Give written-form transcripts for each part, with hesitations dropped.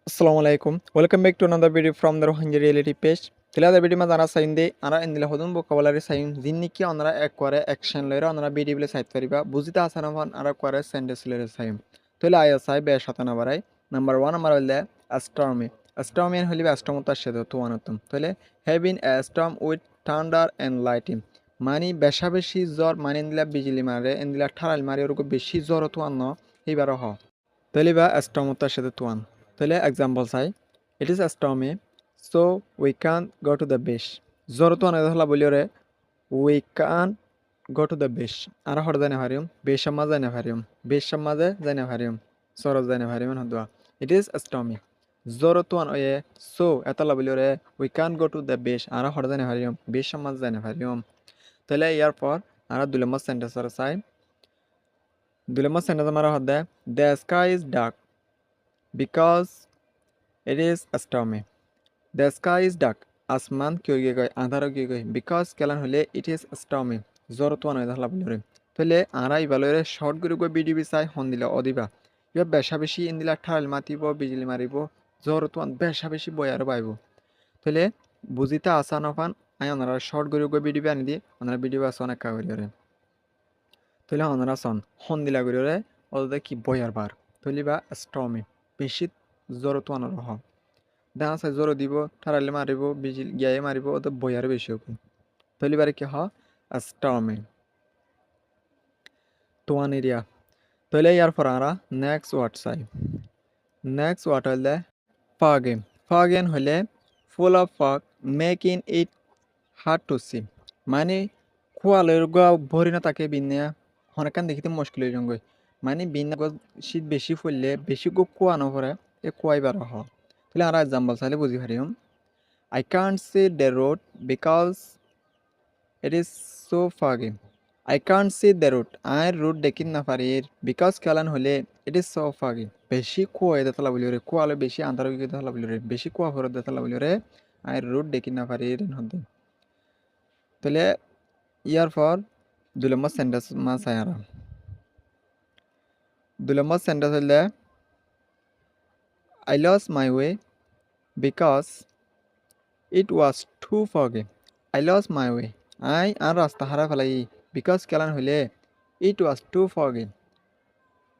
Assalamu alaikum. Welcome back to another video from the Rohingya Reality page. Tila video ma dana sainde ara indila hodun vocabulary sain jinni ki onara ekore action lera onara video bile site kariba bujita asana van ara kore sentence lera sain. Tila aya sai be shatana barai. Number 1 amara holle astronomy. Astronomy holibe astronomta shedo to anutum. Tile having a storm with thunder and lightning. Mani besha beshi zor mani indila bijili mare indila tharal mare oruko beshi zor to anno hibaro ho. Tile ba astronomta shedo to an. তাহলে example চাই it is stormy so we can go to the beach জরতো অনেক হলা বলিওরে we can go to the beach আর হর জানে ভারিম বেশাম্মা জানে ভারিম বেশাম্মাজে জানে ভারিম সরজ জানে ভারিম হদুয়া ইট ইজ স্টর্মি জরতো অন ওয়ে সো এতলা বলিওরে we can go to the beach আর হর জানে ভারিম বেশাম্মা জানে ভারিম তাহলে ইয়ার পর আর দুই নম্বর সেন্টেন্স চাই দুই নম্বর সেন্টেন্স আমার হদে the sky is dark because it is stormy. The sky is dark. আসমান কি হয়ে গয় আঁধারও কি গয় বিকজ কেলান হলে ইট ইজ স্টর্মি জ্বর তো নয় দেখলা বলি তাহলে আড়াই বালরে শর্ট করে গো বিডিবি চাই হন দিলা অদিবা ইয়া বেশা বেশি ইন্দিলা ঠাল মাতিব বিজলি মারিব জ্বর তো বেশা বেশি বই আর বাইব তাহলে বুঝিতে আসা নফান আই ওনারা শর্ট করে গো বিডিবি আনি দিয়ে ওনারা বিডিবি আসা অনেক কাগরি তাহলে ওনারা সন হন দিলা করে ওদের কি বই আর বার তাহলে বা স্টর্মি বেশি জ্বর তো আনার হ দেখা আছে জ্বর দিব ঠারালে মারিব বিজিল গিয়ে মারিব ও তো বইয়ার বেশি হোক তাহলে বারে কি হ স্টর্মি তোয়ান এরিয়া তাহলে ইয়ার পর আমরা নেক্সট ওয়ার্ড চাই নেক্সট ওয়ার্ড হলে ফাগেন ফাগেন হলে full of fog making it hard to see মানে খোয়ালের গা ভরি না তাকে বিন্যা হনকান দেখিতে মুশকিল হয়ে যাঙ্গই মানে বিন্যা শীত বেশি ফুললে বেশি গো কুয়া নভরে এ কুয়াই বার হ তাহলে আর এক্সাম্পল চাইলে বুঝি পারিম I can't see the road because it is so foggy I can't see the road আই রোড দেখিন না পারি বিকজ কেলান হলে ইট ইজ সো ফাগি বেশি কুয়া দেতলা বলি রে কুয়ালে বেশি আন্ধার দেতলা বলি রে বেশি কুয়া ফরত দেতলা বলি রে আই রোড দেখিন না পারি হতে তাহলে ইয়ার পর দুই নম্বর সেন্টেন্স মা চাই আর দুই নম্বর সেন্টেন্স হলে I lost my way because it was too foggy. I lost my way. I আর রাস্তা হারা ফেলাই বিকজ কেলান হইলে ইট ওয়াজ টু foggy.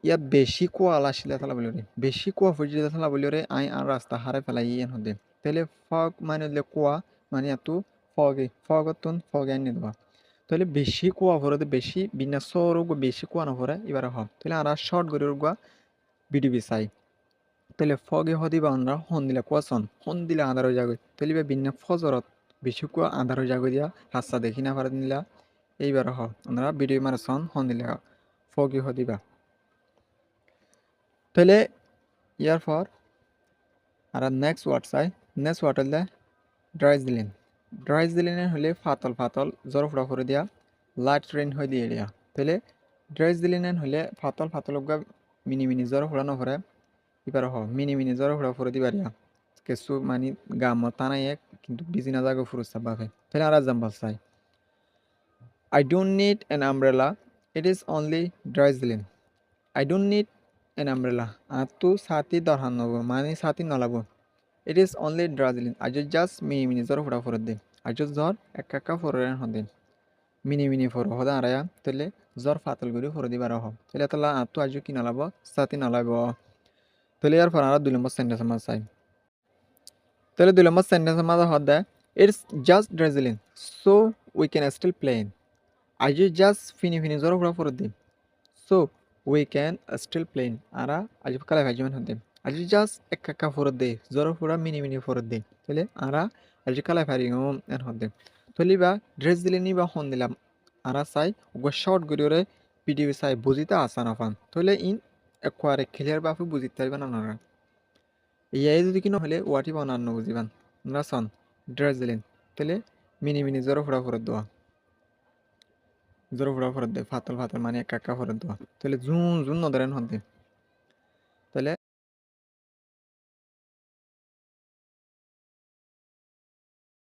ইয়াত বেশি কুয়া আসলে থালা বলি বেশি কুয়া ফুজিলে থালা বলি রে আই আর রাস্তা হারা ফেলাই ইয়ান হতে তাহলে ফগ মানে হলে কুয়া মানে এত foggy ফগতুন ফগ আনি দেওয়া তাহলে বেশি কুয়া ভরে বেশি বিনা সরগ বেশি কুয়া না ভরে এবার হ তাহলে আর শর্ট করে রোগা বিডিবি চাই তাহলে ফগে হদিবা আমরা হন দিলে কোয়াশন হন দিলে আধার হয়ে যাবে তাহলে বিনা ফজরত বেশি কুয়া আধার হয়ে যাবে দিয়া রাস্তা দেখি না পারে নিলা এইবার হ আমরা ভিডিও মারে সন হন দিলে ফগে হদিবা তাহলে ইয়ার পর আর নেক্সট ওয়ার্ড চাই নেক্সট ওয়ার্ড হলে ড্রাইজ দিলেন হলে ফাতল ফাতল জ্বর ফুড়া করে দিয়া লাইট ট্রেন হয়ে দিয়ে দিয়া তাহলে ড্রাইজ দিলেন হলে ফাতল ফাতল মিনি মিনি জ্বর ফুড়া নভরে এবার হ মিনি মিনি জ্বর ফুড়া ফুরে দিবারিয়া কিছু মানে গামত টানাই কিন্তু বিজি না জাগো ফুরুস্তা বাপে তাহলে আর এক্সাম্পল চাই I don't need an umbrella it is only drizzling I don't need an umbrella আর তো সাথী দরহান নব মানে সাথী নলাব ইট ইজ অনলি ড্রাইজলিন আজ জাস্ট মিনি মিনি জ্বর ফুড়া ফুরে দিন আজ জ্বর একা ফুরেন হদিন মিনি মিনি ফুর হদা আড়াইয়া তাহলে জ্বর ফাতল করে ফুরে দিবার হ তাহলে তাহলে আর তো আজ কি নলাব সাথী নলাব তাহলে ইয়ার পর আর দুই নম্বর সেন্টেন্স আমার চাই তাহলে দুই নম্বর সেন্টেন্স আমাদের হতে it's just drizzling so we can still plan আজ জাস্ট ফিনি ফিনি জ্বর ফুড়া ফুরে দিন so we can still plan আর আজ কালে ভাইজমান হতে আজ জাস্ট একা ফুরত দে জ্বর ফুড়া মিনি মিনি ফুরত দে তাহলে আর আজ কালে ভারি এন হতে তাহলে বা ড্রেস দিলে নি বা হন দিলাম আর চাই শর্ট গড়িয়ে পিডিবি চাই বুঝিতে আসা না পান তাহলে ইন একবারে ক্লিয়ার বাপে বুঝিতে পারবেন আপনারা ইয়াই যদি কি নহলে ওয়াটি বানানো বুঝিবান না সন ড্রেসলিন তাহলে মিনি মিনি জ্বর ফুড়া ফুরত দেওয়া জ্বর ফুড়া ফুরত দে ফাতল ফাতল মানে একা ফরত দেওয়া তাহলে জুন জুন নধরেন হতে